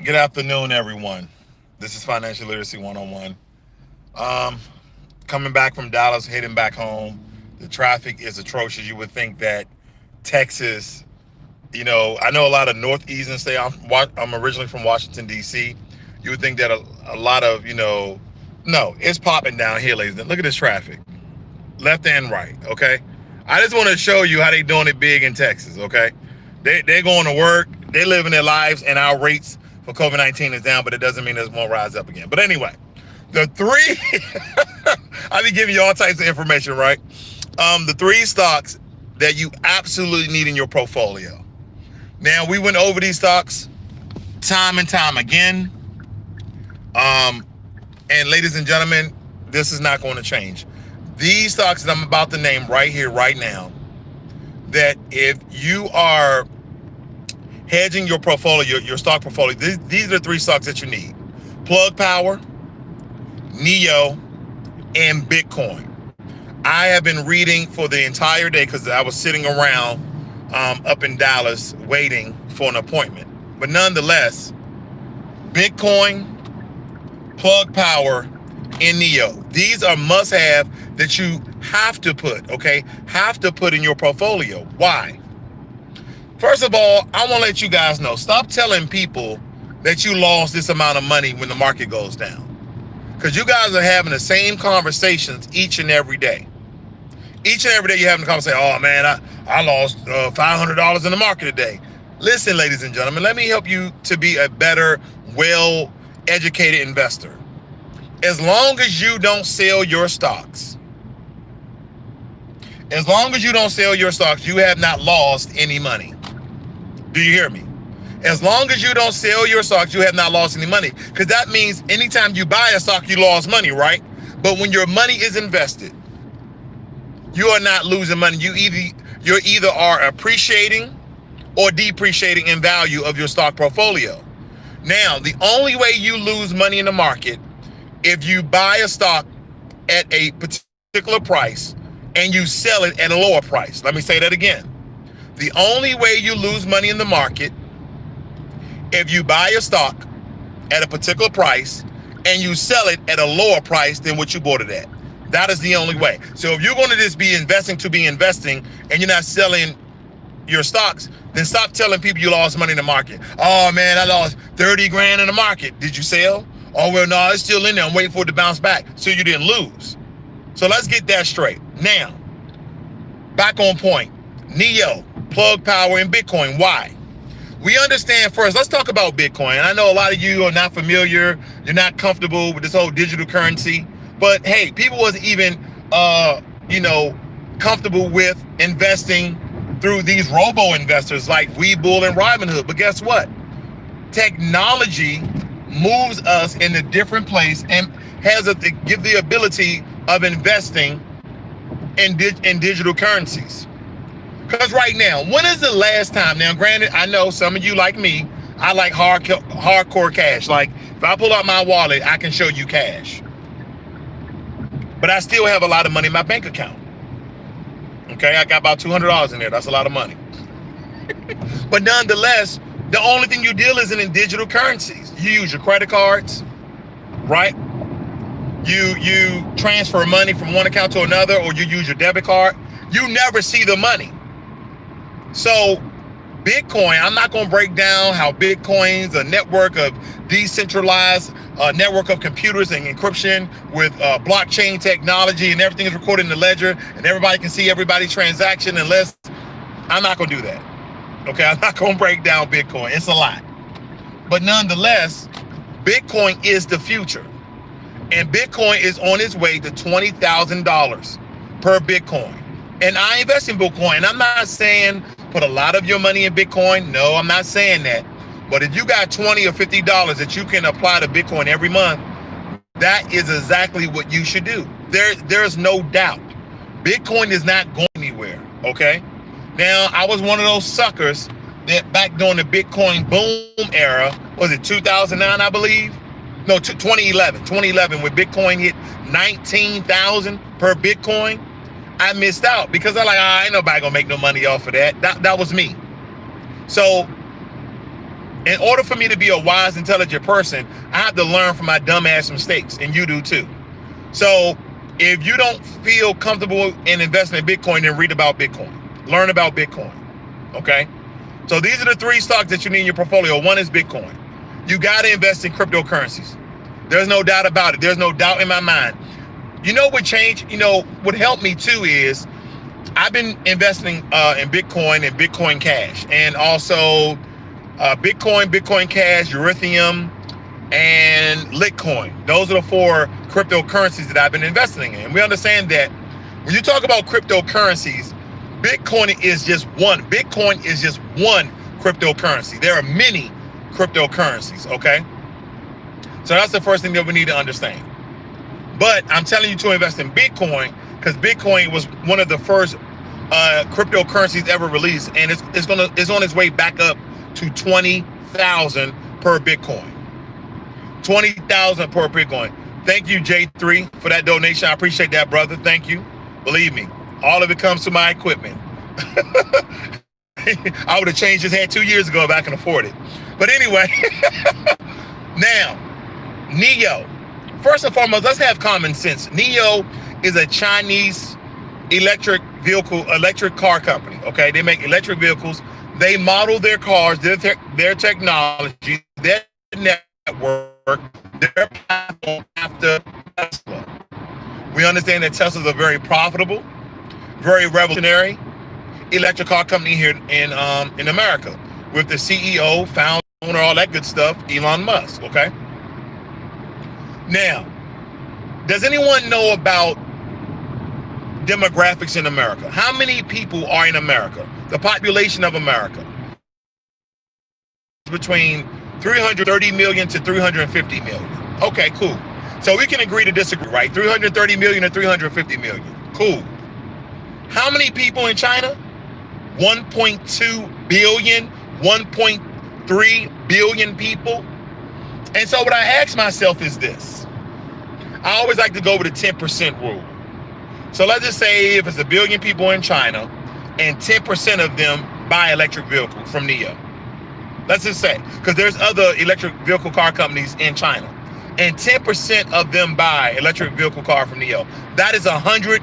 Good afternoon, everyone. This is Financial Literacy 101. Um, Coming back from Dallas, heading back home. The traffic is atrocious. You would think that Texas, I know a lot of Northeastern state. I'm originally from Washington, D.C. You would think that a lot of, no, it's popping down here, ladies. Look at this traffic, left and right, okay? I just want to show you how they doing it big in Texas, okay? They're going to work, they living their lives, and our rates for COVID-19 is down, but it doesn't mean it won't rise up again. But anyway, the three, I be giving you all types of information, right? The three stocks that you absolutely need in your portfolio. Now, we went over these stocks time and time again. And ladies and gentlemen, this is not going to change. These stocks that I'm about to name right here, right now, that if you are hedging your portfolio, your stock portfolio, these are the three stocks that you need. Plug Power, NEO, and Bitcoin. I have been reading for the entire day because I was sitting around up in Dallas waiting for an appointment. But nonetheless, Bitcoin, Plug Power, and NEO. These are must-have that you have to put, okay? Have to put in your portfolio. Why? First of all, I want to let you guys know, stop telling people that you lost this amount of money when the market goes down. Because you guys are having the same conversations each and every day. Each and every day you're having a conversation, oh man, I lost $500 in the market today. Listen, ladies and gentlemen, let me help you to be a better, well-educated investor. As long as you don't sell your stocks, you have not lost any money. Do you hear me? As long as you don't sell your stocks, you have not lost any money. Because that means anytime you buy a stock, you lost money, right? But when your money is invested, you are not losing money. You either are appreciating or depreciating in value of your stock portfolio. Now, the only way you lose money in the market, if you buy a stock at a particular price and you sell it at a lower price. Let me say that again. The only way you lose money in the market, if you buy a stock at a particular price and you sell it at a lower price than what you bought it at. That is the only way. So if you're going to just be investing to be investing and you're not selling your stocks, then stop telling people you lost money in the market. Oh man, I lost 30 grand in the market. Did you sell? Oh, well, no, it's still in there. I'm waiting for it to bounce back. So you didn't lose. So let's get that straight. Now, back on point. NEO, Plug Power, and Bitcoin. Why? We understand first, let's talk about Bitcoin. I know a lot of you are not familiar. You're not comfortable with this whole digital currency. But hey, people wasn't even, comfortable with investing through these robo-investors like WeBull and Robinhood. But guess what? Technology moves us in a different place and give the ability of investing in digital currencies. Because right now, when is the last time? Now, granted, I know some of you like me, I like hardcore cash. Like, if I pull out my wallet, I can show you cash. But I still have a lot of money in my bank account. Okay, I got about $200 in there. That's a lot of money. But nonetheless, the only thing you deal is in digital currencies. You use your credit cards, right? You transfer money from one account to another, or you use your debit card. You never see the money. So Bitcoin, I'm not going to break down how Bitcoin's a network of decentralized network of computers and encryption with blockchain technology, and everything is recorded in the ledger and everybody can see everybody's transaction. Unless, I'm not going to do that. Okay, I'm not going to break down Bitcoin. It's a lot. But nonetheless, Bitcoin is the future. And Bitcoin is on its way to $20,000 per Bitcoin. And I invest in Bitcoin. And I'm not saying put a lot of your money in Bitcoin. No, I'm not saying that. But if you got $20 or $50 that you can apply to Bitcoin every month, that is exactly what you should do. There's no doubt. Bitcoin is not going anywhere, okay? Now, I was one of those suckers that back during the Bitcoin boom era, was it 2009, I believe? No, 2011. 2011, when Bitcoin hit 19,000 per Bitcoin, I missed out because I'm like, ain't nobody gonna make no money off of that. That was me. So in order for me to be a wise, intelligent person, I have to learn from my dumbass mistakes, and you do too. So if you don't feel comfortable in investing in Bitcoin, then read about Bitcoin. Learn about Bitcoin, okay? So these are the 3 stocks that you need in your portfolio. One is Bitcoin. You got to invest in cryptocurrencies. There's no doubt about it. There's no doubt in my mind. You know what changed? You know, what helped me too is I've been investing in Bitcoin and Bitcoin Cash, and also Bitcoin, Bitcoin Cash, Ethereum, and Litecoin. Those are the 4 cryptocurrencies that I've been investing in. We understand that when you talk about cryptocurrencies, Bitcoin is just one. Bitcoin is just one cryptocurrency. There are many cryptocurrencies, okay? So that's the first thing that we need to understand. But I'm telling you to invest in Bitcoin because Bitcoin was one of the first cryptocurrencies ever released, and it's on its way back up to 20,000 per Bitcoin. 20,000 per Bitcoin. Thank you, J3, for that donation. I appreciate that, brother. Thank you. Believe me, all of it comes to my equipment. I would have changed his head 2 years ago if I can afford it. But anyway, now, NIO. First and foremost, let's have common sense. NIO is a Chinese electric car company, okay? They make electric vehicles. They model their cars, their technology, their network, their platform after Tesla. We understand that Teslas are very profitable, very revolutionary electric car company here in America, with the CEO, founder, all that good stuff, Elon Musk, okay? Now, does anyone know about demographics in America? How many people are in America? The population of America. Between 330 million to 350 million. Okay, cool. So we can agree to disagree, right? 330 million to 350 million. Cool. How many people in China? 1.2 billion, 1.3 billion people. And so what I ask myself is this. I always like to go with the 10% rule. So let's just say if it's 1 billion people in China and 10% of them buy electric vehicles from NIO. Let's just say, because there's other electric vehicle car companies in China, and 10% of them buy electric vehicle car from NIO. That is 100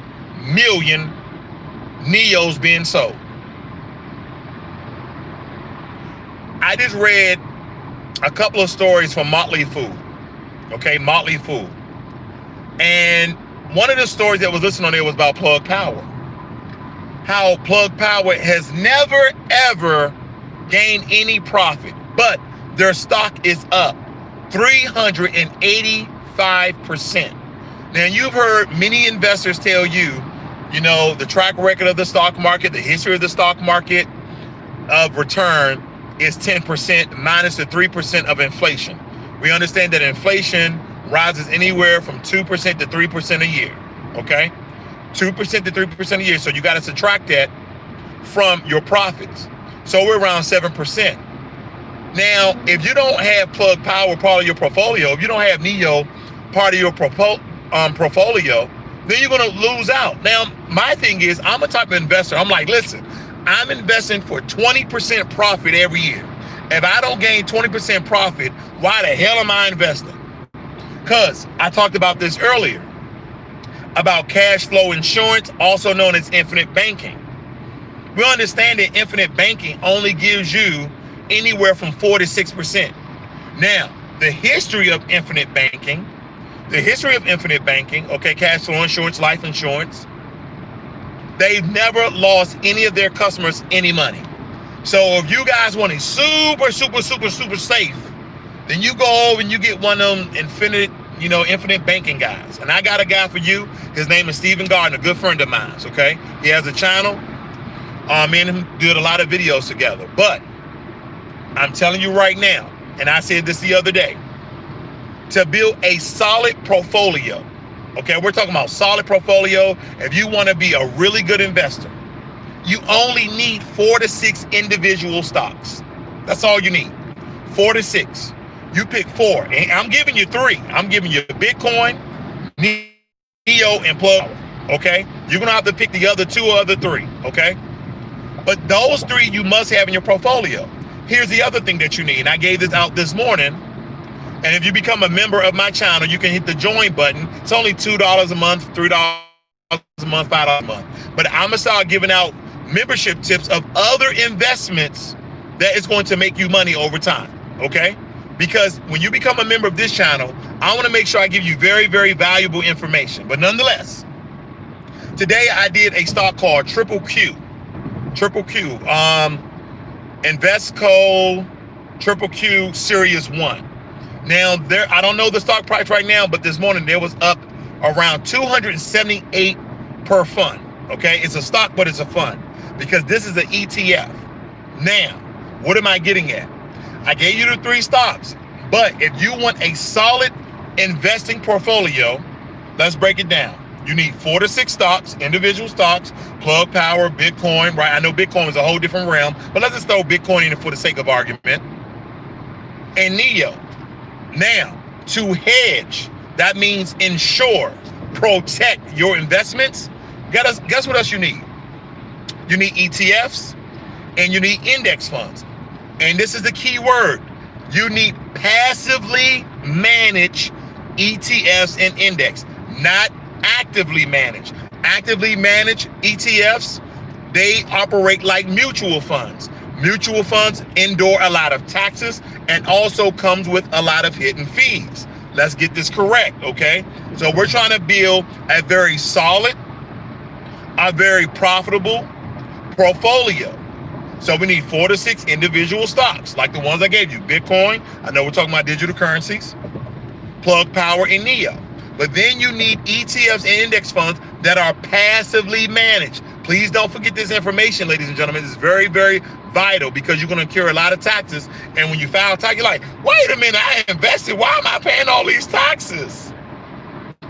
million NIOs being sold. I just read a couple of stories from Motley Fool. Okay, Motley Fool. And one of the stories that was listed on there was about Plug Power. How Plug Power has never, ever gained any profit, but their stock is up 385%. Now, you've heard many investors tell you, you know, the track record of the stock market, the history of the stock market of return is 10% minus the 3% of inflation. We understand that inflation rises anywhere from 2% to 3% a year, okay? 2% to 3% a year, so you got to subtract that from your profits. So we're around 7%. Now, if you don't have Plug Power part of your portfolio, if you don't have NIO part of your portfolio, then you're going to lose out. Now, my thing is, I'm a type of investor. I'm like, listen, I'm investing for 20% profit every year. If I don't gain 20% profit, why the hell am I investing? Because I talked about this earlier, about cash flow insurance, also known as infinite banking. We understand that infinite banking only gives you anywhere from 4 to 6%. Now, the history of infinite banking, okay, cash flow insurance, life insurance, they've never lost any of their customers any money. So if you guys want it super safe, then you go over and you get one of them infinite banking guys. And I got a guy for you. His name is Stephen Gardner, a good friend of mine, okay? He has a channel. Me and him did a lot of videos together. But I'm telling you right now, and I said this the other day, to build a solid portfolio, okay, we're talking about solid portfolio. If you want to be a really good investor, you only need 4 to 6 individual stocks. That's all you need, 4 to 6. You pick 4, and I'm giving you 3. I'm giving you Bitcoin, NIO, and Plug, okay? You're going to have to pick the other 2 or other 3, okay? But those 3 you must have in your portfolio. Here's the other thing that you need. And I gave this out this morning. And if you become a member of my channel, you can hit the join button. It's only $2 a month, $3 a month, $5 a month. But I'm gonna start giving out membership tips of other investments that is going to make you money over time, okay? Because when you become a member of this channel, I wanna make sure I give you very, very valuable information. But nonetheless, today I did a stock called Triple Q, Investco Triple Q Series 1. Now, I don't know the stock price right now, but this morning there was up around 278 per fund. Okay, it's a stock, but it's a fund because this is an ETF. Now, what am I getting at? I gave you the 3 stocks, but if you want a solid investing portfolio, let's break it down. You need 4 to 6 stocks, individual stocks, Plug Power, Bitcoin, right? I know Bitcoin is a whole different realm, but let's just throw Bitcoin in for the sake of argument. And NEO. Now, to hedge, that means insure, protect your investments. Guess what else you need? You need ETFs and you need index funds. And this is the key word. You need passively managed ETFs and index, not actively managed. Actively managed ETFs, they operate like mutual funds. Mutual funds endure a lot of taxes and also comes with a lot of hidden fees. Let's get this correct, okay? So we're trying to build a very solid, a very profitable portfolio. So we need 4 to 6 individual stocks, like the ones I gave you. Bitcoin, I know we're talking about digital currencies, Plug Power, and NEO. But then you need ETFs and index funds that are passively managed. Please don't forget this information, ladies and gentlemen. It's very, very vital because you're going to incur a lot of taxes. And when you file tax, you're like, wait a minute, I invested. Why am I paying all these taxes?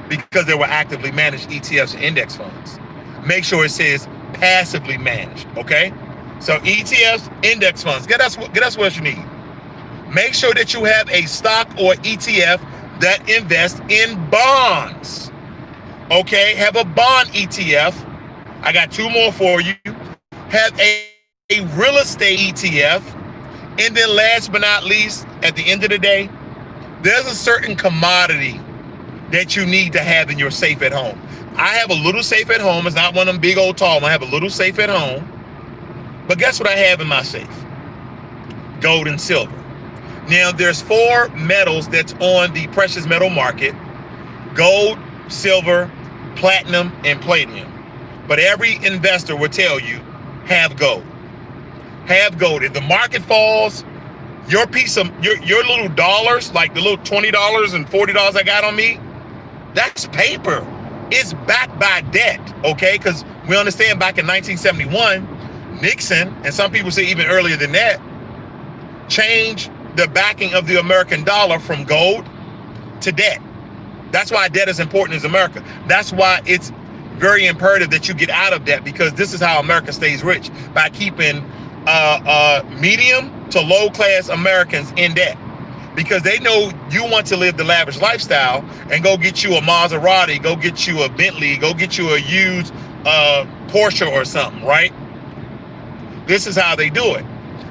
Because they were actively managed ETFs and index funds. Make sure it says passively managed, okay? So ETFs, index funds, guess what you need. Make sure that you have a stock or ETF that invests in bonds, okay? Have a bond ETF. I got 2 more for you. Have a real estate ETF. And then last but not least, at the end of the day, there's a certain commodity that you need to have in your safe at home. I have a little safe at home. It's not one of them big old tall ones. I have a little safe at home. But guess what I have in my safe? Gold and silver. Now, there's 4 metals that's on the precious metal market: gold, silver, platinum, and palladium. But every investor will tell you, have gold. Have gold. If the market falls, your piece of your little dollars, like the little $20 and $40 I got on me, that's paper. It's backed by debt, okay? Because we understand back in 1971, Nixon, and some people say even earlier than that, changed the backing of the American dollar from gold to debt. That's why debt is important in America. That's why it's very imperative that you get out of debt, because this is how America stays rich, by keeping medium to low class Americans in debt, because they know you want to live the lavish lifestyle and go get you a Maserati, go get you a Bentley, go get you a used Porsche or something, right? This is how they do it.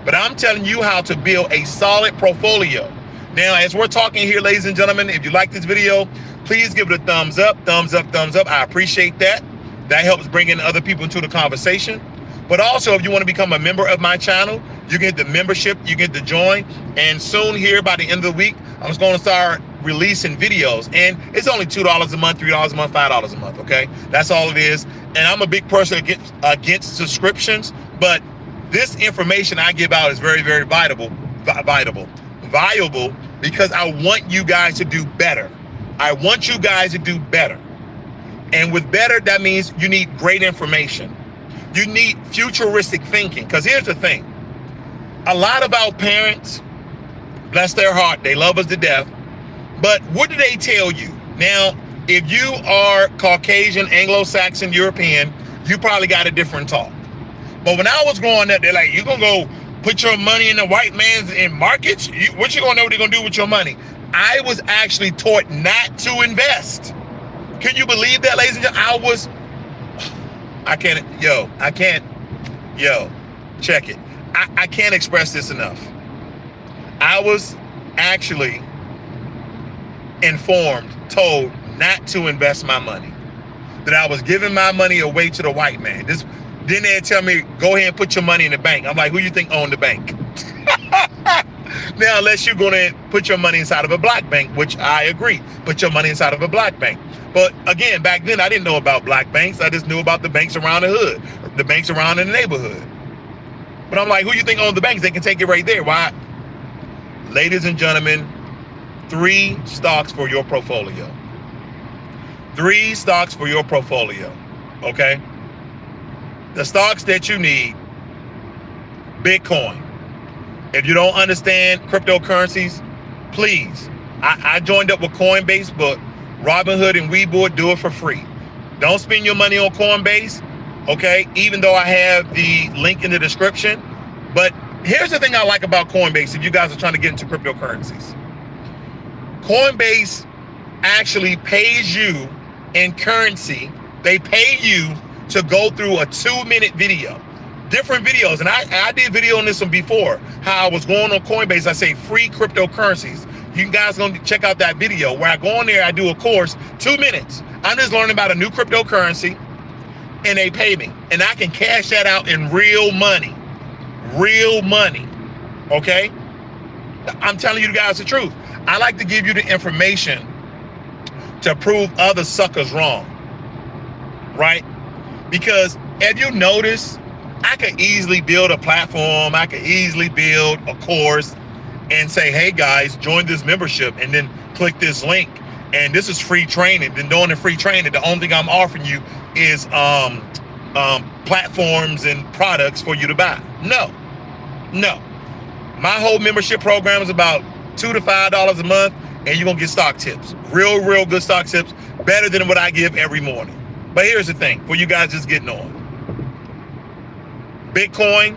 But I'm telling you how to build a solid portfolio. Now, as we're talking here, ladies and gentlemen, if you like this video, please give it a thumbs up, thumbs up, thumbs up. I appreciate that. That helps bring in other people into the conversation. But also, if you want to become a member of my channel, you can hit the membership, you get to join. And soon here, by the end of the week, I'm just going to start releasing videos. And it's only $2 a month, $3 a month, $5 a month, okay? That's all it is. And I'm a big person against subscriptions, but this information I give out is very, very valuable, because I want you guys to do better. I want you guys to do better. And with better, that means you need great information. You need futuristic thinking. Because here's the thing. A lot of our parents, bless their heart, they love us to death. But what do they tell you? Now, if you are Caucasian, Anglo-Saxon, European, you probably got a different talk. But when I was growing up, they're like, you're going to go put your money in the white man's in markets? What you going to know what they're going to do with your money? I was actually taught not to invest. Can you believe that, ladies and gentlemen? check it. I can't express this enough. I was actually told not to invest my money, that I was giving my money away to the white man. Then they tell me, go ahead and put your money in the bank. I'm like, who you think owned the bank? Now, unless you're going to put your money inside of a black bank, which I agree, put your money inside of a black bank. But again, back then, I didn't know about black banks. I just knew about the banks around the hood, the banks around in the neighborhood. But I'm like, who you think owns the banks? They can take it right there. Why? Ladies and gentlemen, 3 stocks for your portfolio. 3 stocks for your portfolio, okay? The stocks that you need: Bitcoin. If you don't understand cryptocurrencies, please. I joined up with Coinbase, but Robinhood and WeBull do it for free. Don't spend your money on Coinbase, okay? Even though I have the link in the description. But here's the thing I like about Coinbase, if you guys are trying to get into cryptocurrencies. Coinbase actually pays you in currency. They pay you to go through a 2-minute video. Different videos, and I did video on this one before, how I was going on Coinbase. I say free cryptocurrencies. You guys gonna check out that video where I go on there, I do a course, 2 minutes. I'm just learning about a new cryptocurrency, and they pay me. And I can cash that out in real money. Real money, okay? I'm telling you guys the truth. I like to give you the information to prove other suckers wrong, right? Because if you notice, I could easily build a platform, I could easily build a course and say, hey guys, join this membership, and then click this link. And this is free training. Then during the free training, the only thing I'm offering you is platforms and products for you to buy. No. My whole membership program is about $2 to $5 a month, and you're gonna get stock tips. Real good stock tips, better than what I give every morning. But here's the thing, for you guys just getting on. Bitcoin,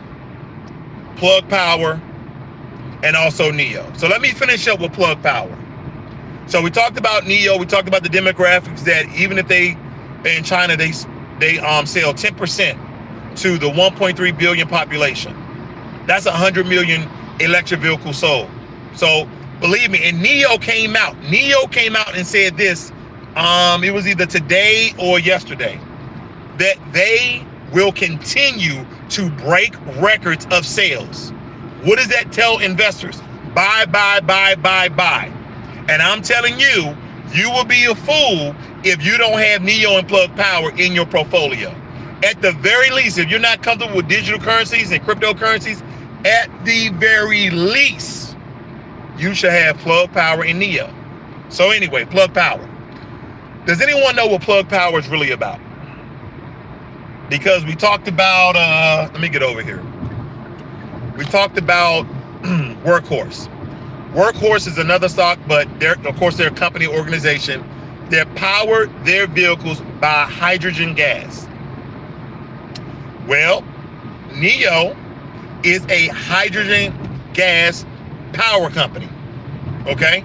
Plug Power, and also NEO. So let me finish up with Plug Power. So we talked about NEO, we talked about the demographics, that even if in China, they sell 10% to the 1.3 billion population. That's 100 million electric vehicles sold. So believe me, and NEO came out and said this, it was either today or yesterday, that they will continue to break records of sales. What does that tell investors? Buy. And I'm telling you, you will be a fool if you don't have NEO and Plug Power in your portfolio. At the very least, if you're not comfortable with digital currencies and cryptocurrencies, at the very least, you should have Plug Power and NEO. So anyway, Plug Power. Does anyone know what Plug Power is really about? Because we talked about, let me get over here. We talked about Workhorse. Workhorse is another stock, but they're a company organization. They power their vehicles by hydrogen gas. Well, NEO is a hydrogen gas power company, okay?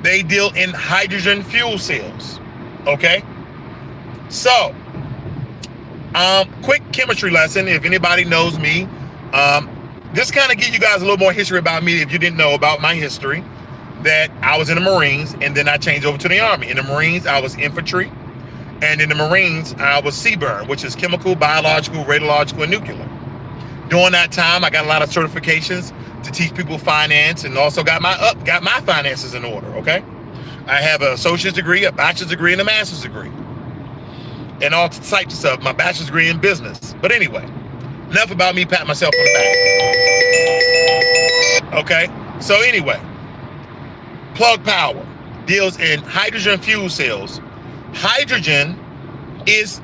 They deal in hydrogen fuel cells, okay? So, quick chemistry lesson, if anybody knows me. This kind of give you guys a little more history about me if you didn't know about my history, that I was in the Marines and then I changed over to the Army. In the Marines, I was infantry, and in the Marines, I was CBURN, which is chemical, biological, radiological, and nuclear. During that time, I got a lot of certifications to teach people finance, and also got my finances in order, okay? I have an associate's degree, a bachelor's degree, and a master's degree, and all types of stuff. My bachelor's degree in business. But anyway, enough about me patting myself on the back. Okay, so anyway, Plug Power deals in hydrogen fuel cells. Hydrogen is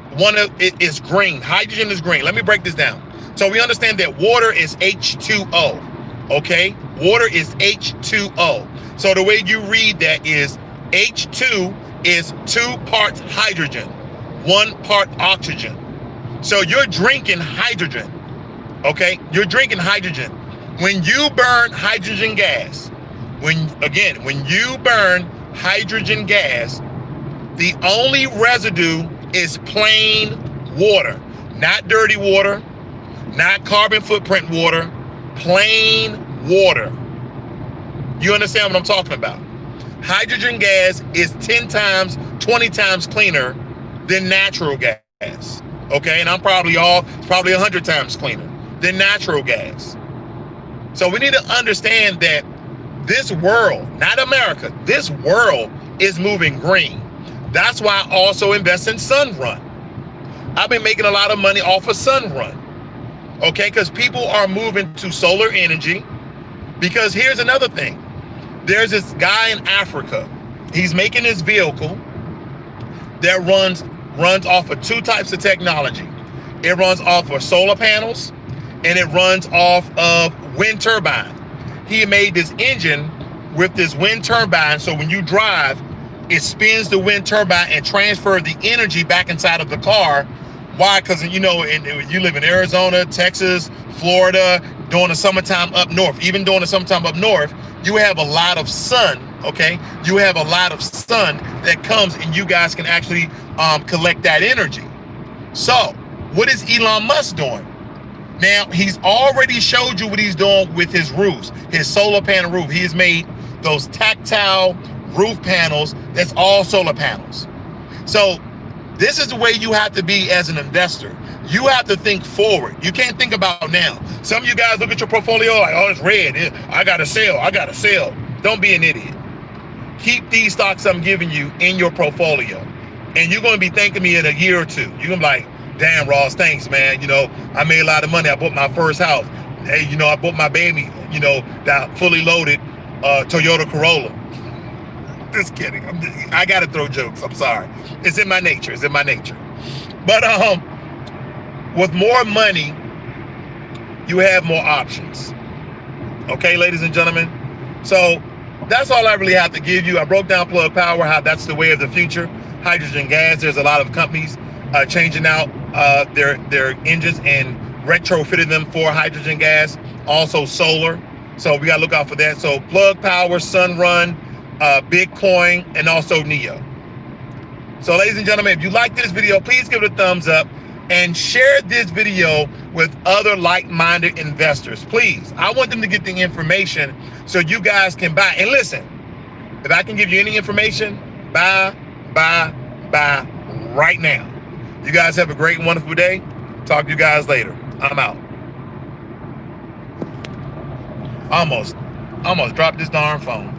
green. Hydrogen is green. Let me break this down. So we understand that water is H2O, okay? Water is H2O. So the way you read that is H2 is 2 parts hydrogen, 1 part oxygen. So you're drinking hydrogen, okay? You're drinking hydrogen. When you burn hydrogen gas, when you burn hydrogen gas, the only residue is plain water, not dirty water, not carbon footprint water, plain water. You understand what I'm talking about? Hydrogen gas is 10 times, 20 times cleaner than natural gas. Okay, and I'm probably 100 times cleaner than natural gas. So we need to understand that this world, not America, this world is moving green. That's why I also invest in Sunrun. I've been making a lot of money off of Sunrun. Okay, because people are moving to solar energy. Because here's another thing. There's this guy in Africa. He's making this vehicle that runs off of two types of technology. It runs off of solar panels and it runs off of wind turbine. He made this engine with this wind turbine, so when you drive, it spins the wind turbine and transfers the energy back inside of the car. Why? Because you live in Arizona, Texas, Florida, during the summertime up north. Even during the summertime up north, you have a lot of sun, okay? You have a lot of sun that comes and you guys can actually collect that energy. So what is Elon Musk doing? Now, he's already showed you what he's doing with his roofs, his solar panel roof. He has made those tactile roof panels that's all solar panels. So this is the way you have to be as an investor. You have to think forward. You can't think about now. Some of you guys look at your portfolio like, oh, it's red. I gotta sell. Don't be an idiot. Keep these stocks I'm giving you in your portfolio. And you're gonna be thanking me in a year or two. You're gonna be like, damn, Ross, thanks, man. I made a lot of money. I bought my first house. Hey, I bought my baby, that fully loaded Toyota Corolla. Just kidding. I gotta throw jokes. I'm sorry. It's in my nature. But with more money, you have more options. Okay, ladies and gentlemen. So that's all I really have to give you. I broke down plug power, how that's the way of the future. Hydrogen gas. There's a lot of companies changing out their engines and retrofitting them for hydrogen gas. Also solar. So we gotta look out for that. So plug power, Sunrun, Bitcoin, and also NEO. So ladies and gentlemen, if you like this video, please give it a thumbs up and share this video with other like-minded investors. Please, I want them to get the information so you guys can buy. And listen, if I can give you any information, buy right now. You guys have a great and wonderful day. Talk to you guys later. I'm out. Almost dropped this darn phone.